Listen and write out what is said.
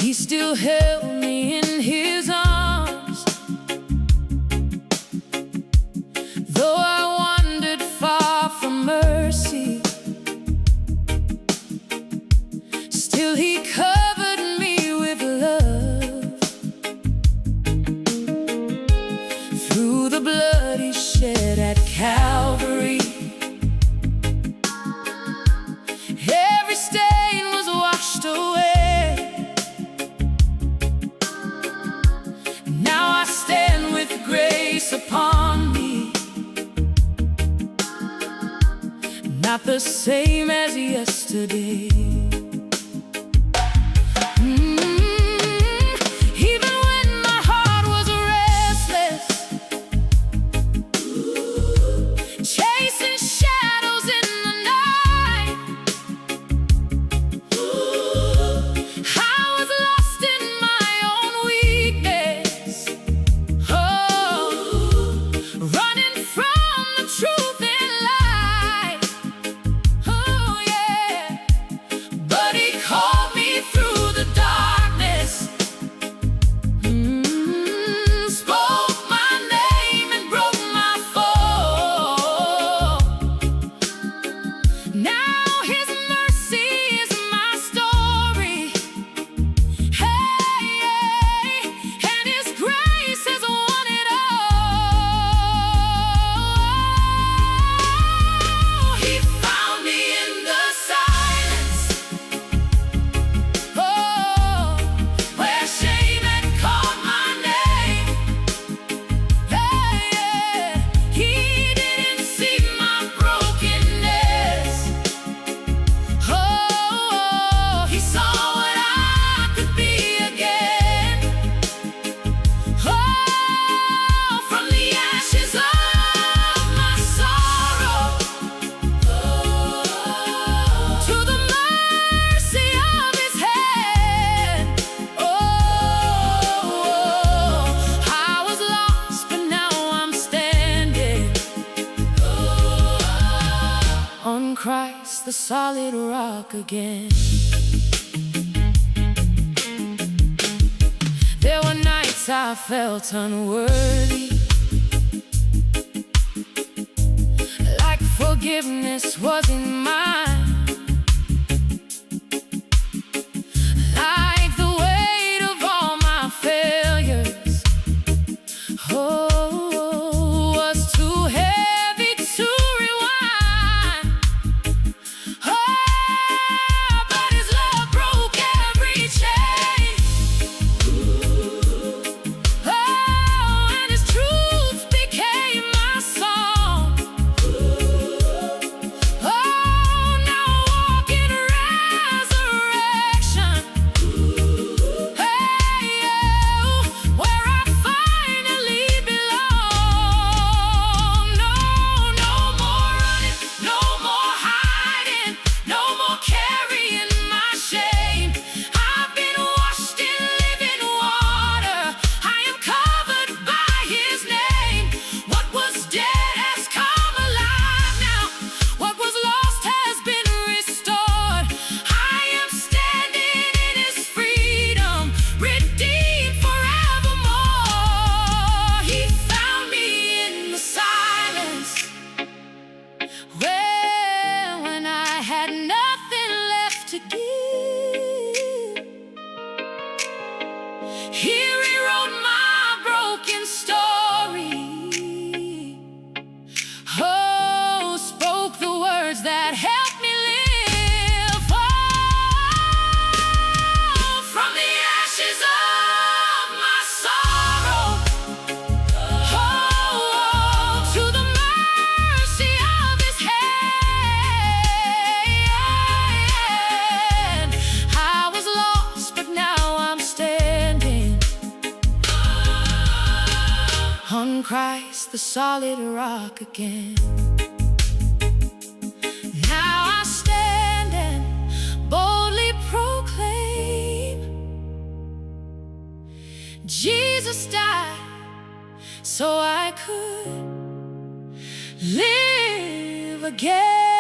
He still held me in his arms. Though I wandered far from mercy, still he covered me with love. Through the blood he shed at Calvary, every stain was washed away. Now I stand with grace upon me, not the same as yesterday. Even when my heart was restless, chasing shadows in the night, I was lost in my own weakness, running from the truth and light. Oh yeah, but he called me through the darkness, spoke my name and broke my fall. Now his mercy is my story, hey, and his grace has won it all. He found me in the silence, where shame had called my name. He didn't see my brokenness. He saw what I could be again. From the ashes of my sorrow, to the mercy of his hand. I was lost, but now I'm standing on Christ, the solid rock again. There were nights I felt unworthy, like forgiveness wasn't mine, like the weight of all my failures was too heavy to rewind. But his love broke every chain. And his truth became my song. Now I walk in resurrection, where I finally belong. No more running, no more hiding, no more carrying my shame. I've been washed in living water, I am covered by his name. What was dead has come alive now, what was lost has been restored. I am standing in his freedom, redeemed forevermore. He found me in the silence, when I had nothing left to give. He rewrote my broken story, spoke the words that helped me live. From the ashes of my sorrow, to the mercy of his hand. I was lost, but now I'm standing on Christ, the solid rock again. Now I stand and boldly proclaim, Jesus died so I could live again.